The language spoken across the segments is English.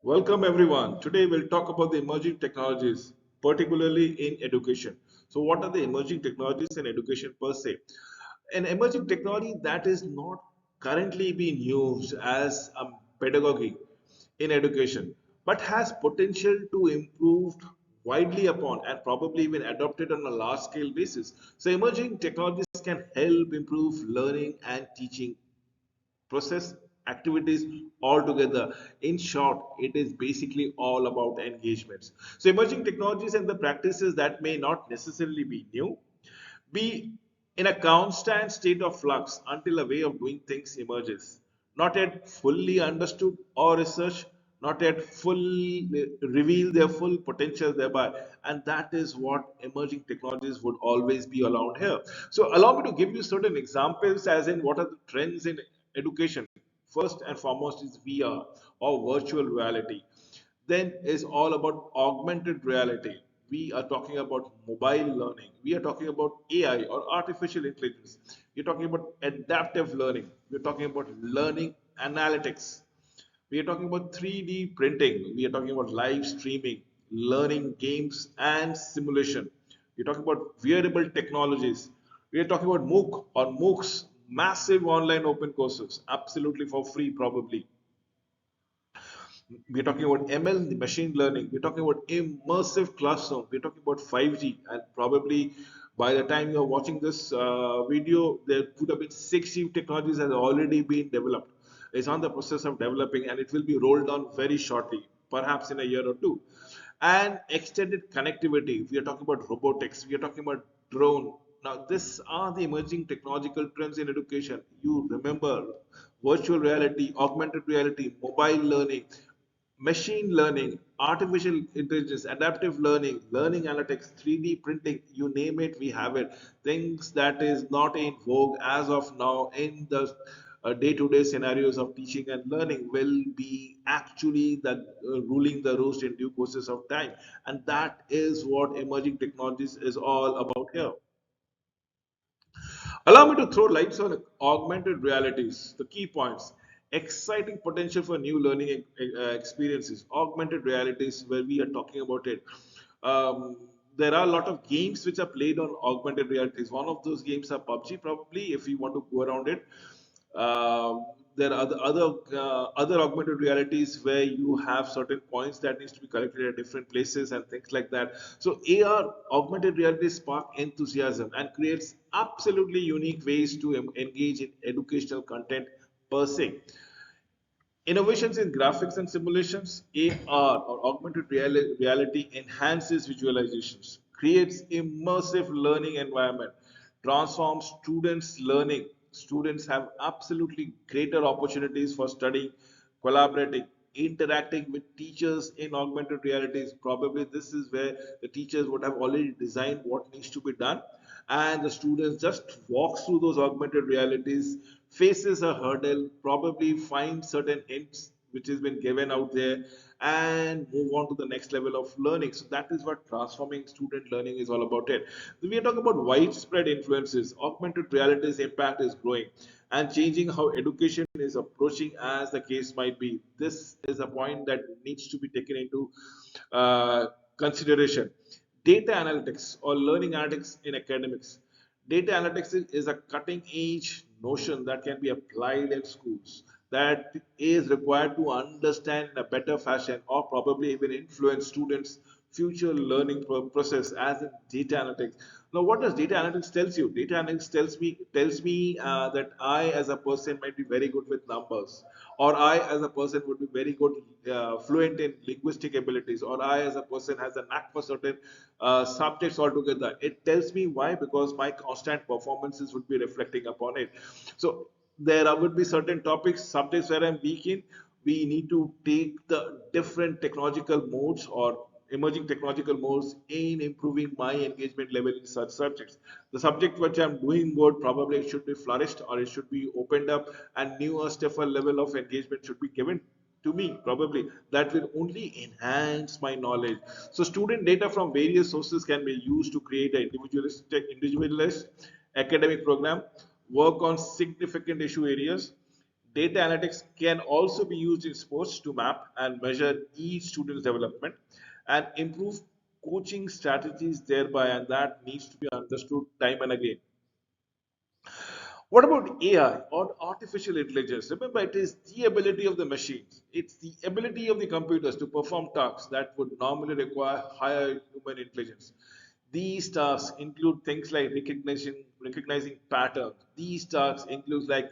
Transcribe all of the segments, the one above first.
Welcome everyone. Today we'll talk about the emerging technologies, particularly in education. So, what are the emerging technologies in education per se? An emerging technology that is not currently being used as a pedagogy in education, but has potential to improve widely upon and probably even adopted on a large scale basis. So, emerging technologies can help improve learning and teaching process activities altogether. In short, it is basically all about engagements. So, emerging technologies and the practices that may not necessarily be new, be in a constant state of flux until a way of doing things emerges. Not yet fully understood or researched, not yet fully reveal their full potential thereby. And that is what emerging technologies would always be around here. So, allow me to give you certain examples, as in what are the trends in education. First and foremost is VR or virtual reality. Then is all about augmented reality. We are talking about mobile learning. We are talking about AI or artificial intelligence. We're talking about adaptive learning. We're talking about learning analytics. We are talking about 3D printing. We are talking about live streaming, learning games and simulation. We're talking about wearable technologies. We are talking about MOOC or MOOCs, massive online open courses, absolutely for free probably. We're talking about ML, the machine learning. We're talking about immersive classroom. We're talking about 5G, and probably by the time you're watching this video, there could have been 6G technologies that have already been developed. It's on the process of developing, and it will be rolled on very shortly, perhaps in a year or two. And extended connectivity. We are talking about robotics. We are talking about drone. Now, these are the emerging technological trends in education. You remember virtual reality, augmented reality, mobile learning, machine learning, artificial intelligence, adaptive learning, learning analytics, 3D printing, you name it, we have it. Things that is not in vogue as of now in the day-to-day scenarios of teaching and learning will be actually the ruling the roost in due courses of time. And that is what emerging technologies is all about here. Allow me to throw lights on augmented realities, the key points. Exciting potential for new learning experiences. Augmented realities, where we are talking about it. Um, there are a lot of games which are played on augmented realities. One of those games are PUBG, probably, if you want to go around it. There are other augmented realities where you have certain points that needs to be collected at different places and things like that. So AR augmented reality spark enthusiasm and creates absolutely unique ways to engage in educational content per se. Innovations in graphics and simulations, AR or reality enhances visualizations, creates immersive learning environment, transforms students' learning. Students have absolutely greater opportunities for studying, collaborating, interacting with teachers in augmented realities. Probably this is where the teachers would have already designed what needs to be done, and the students just walks through those augmented realities, faces a hurdle, probably finds certain hints which has been given out there, and move on to the next level of learning. So that is what transforming student learning is all about. It we are talking about widespread influences. Augmented reality's impact is growing and changing how education is approaching, as the case might be. This is a point that needs to be taken into uh, consideration. Data analytics or learning analytics in academics. Data analytics is a cutting edge notion that can be applied in schools, that is required to understand in a better fashion or probably even influence students' future learning process, as in data analytics. Now, what does data analytics tells you? Data analytics tells me that I, as a person, might be very good with numbers, or I, as a person, would be very good fluent in linguistic abilities, or I, as a person, has a knack for certain subjects altogether. It tells me why, because my constant performances would be reflecting upon it. So there would be certain topics, subjects where I'm weak in. We need to take the different technological modes or emerging technological modes in improving my engagement level in such subjects. The subject which I'm doing good, probably it should be flourished or it should be opened up, and newer, stiffer level of engagement should be given to me. Probably that will only enhance my knowledge. So student data from various sources can be used to create an individualized academic program, work on significant issue areas, Data analytics can also be used in sports to map and measure each student's development and improve coaching strategies thereby, and that needs to be understood time and again. What about AI or artificial intelligence? Remember, it is the ability of the machines, it's the ability of the computers to perform tasks that would normally require higher human intelligence. These tasks include things like recognizing patterns. These tasks include like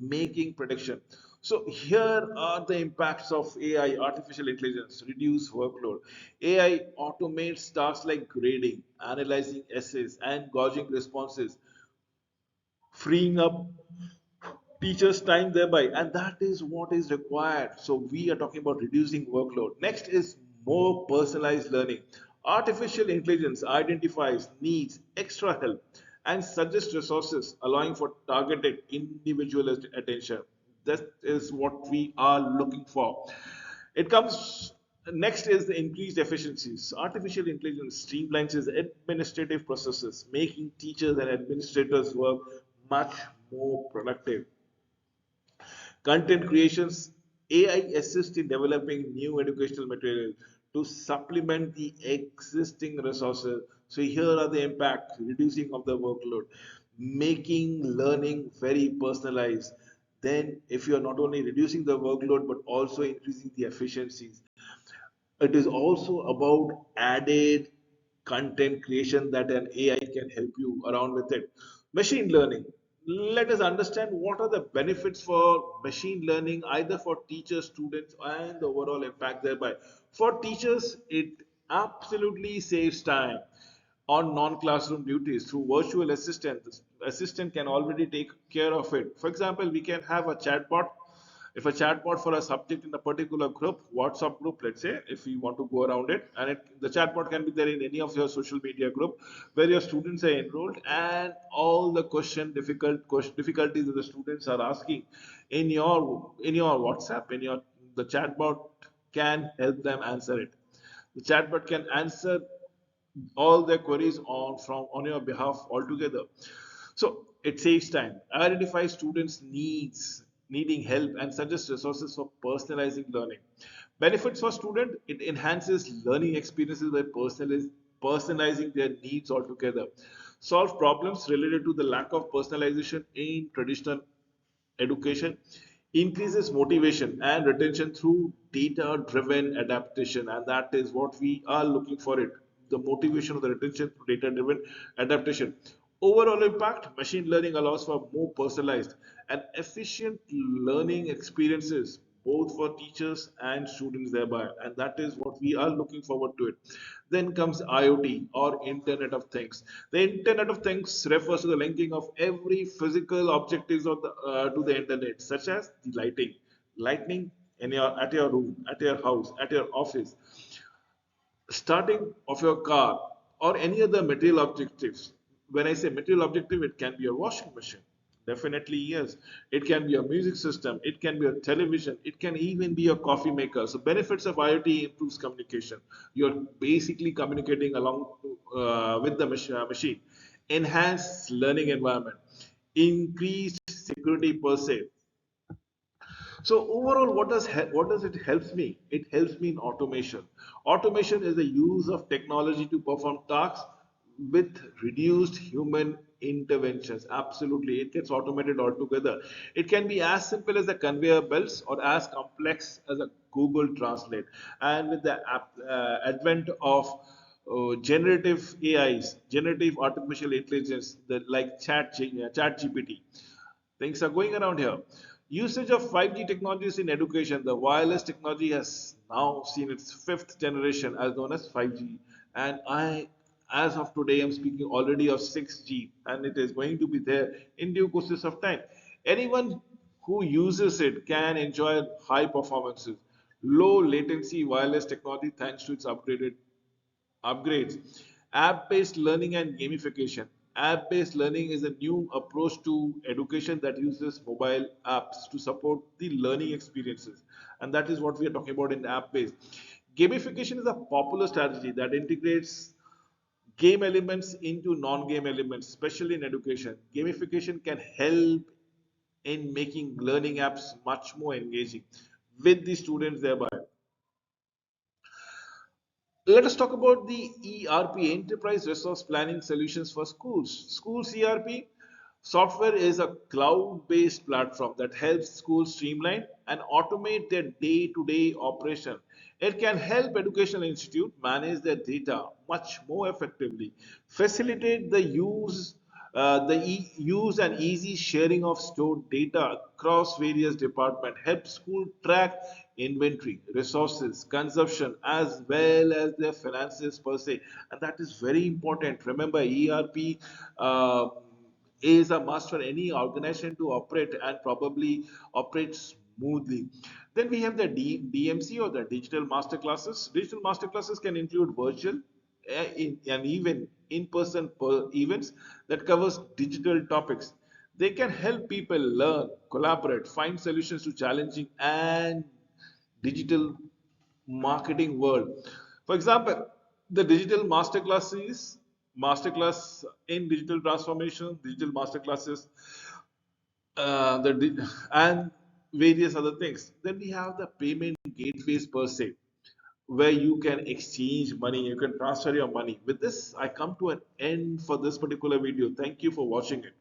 making prediction. So here are the impacts of AI, artificial intelligence, reduce workload. AI automates tasks like grading, analyzing essays, and gauging responses, freeing up teachers time thereby, and that is what is required. So we are talking about reducing workload. Next is more personalized learning. Artificial intelligence identifies needs, extra help, and suggests resources, allowing for targeted individual attention. That is what we are looking for. It comes next is the increased efficiencies. Artificial intelligence streamlines its administrative processes, making teachers and administrators work much more productive. Content creations, AI assist in developing new educational material to supplement the existing resources. So here are the impact, reducing of the workload, making learning very personalized. Then if you are not only reducing the workload but also increasing the efficiencies, it is also about added content creation that an AI can help you around with it. Machine learning. Let us understand what are the benefits for machine learning, either for teachers, students, and the overall impact thereby. For teachers, it absolutely saves time on non-classroom duties through virtual assistant. The assistant can already take care of it. For example, we can have a chatbot. If a chatbot for a subject in a particular group, WhatsApp group, let's say, if you want to go around it, and the chatbot can be there in any of your social media group where your students are enrolled, and all the difficulties that the students are asking in your WhatsApp, in your the chatbot can help them answer it. The chatbot can answer all their queries on your behalf altogether. So it saves time, identifies students' needs, needing help, and suggests resources for personalizing learning. Benefits for student: it enhances learning experiences by personalizing their needs altogether. Solve problems related to the lack of personalization in traditional education, increases motivation and retention through data driven adaptation, and that is what we are looking for it, the motivation of the retention through data driven adaptation. Overall impact: machine learning allows for more personalized and efficient learning experiences both for teachers and students thereby, and that is what we are looking forward to it. Then comes IoT or Internet of Things. The Internet of Things refers to the linking of every physical objectives to the internet, such as the lightning at your room, at your house, at your office, starting of your car, or any other material objectives. When I say material objective, it can be a washing machine. Definitely, yes. It can be a music system. It can be a television. It can even be a coffee maker. So, benefits of IoT: improves communication. You're basically communicating along with the machine. Enhanced learning environment. Increased security per se. So overall, what does it helps me? It helps me in automation. Automation is the use of technology to perform tasks with reduced human interventions. Absolutely, it gets automated altogether. It can be as simple as the conveyor belts or as complex as a Google Translate. And with the advent of generative AIs, generative artificial intelligence, like Chat GPT, things are going around here. Usage of 5G technologies in education. The wireless technology has now seen its fifth generation, as known as 5G. And as of today, I'm speaking already of 6G, and it is going to be there in due courses of time. Anyone who uses it can enjoy high performances, low latency wireless technology thanks to its upgrades. App-based learning and gamification. App-based learning is a new approach to education that uses mobile apps to support the learning experiences. And that is what we are talking about in app-based. Gamification is a popular strategy that integrates game elements into non-game elements, especially in education. Gamification can help in making learning apps much more engaging with the students thereby. Let us talk about the ERP, Enterprise Resource Planning Solutions for Schools. Schools ERP software is a cloud-based platform that helps schools streamline and automate their day-to-day operation. It can help educational institutes manage their data much more effectively, facilitate the use and easy sharing of stored data across various departments, help school track inventory, resources, consumption, as well as their finances per se. And that is very important. Remember, ERP is a must for any organization to operate and probably operate smoothly. Then we have the DMC or the digital master classes. Digital master classes can include virtual and even in-person events that covers digital topics. They can help people learn, collaborate, find solutions to challenging and digital marketing world. For example, the digital masterclass is masterclass in digital transformation, digital masterclasses, and various other things. Then we have the payment gateways per se, where you can exchange money, you can transfer your money. With this, I come to an end for this particular video. Thank you for watching it.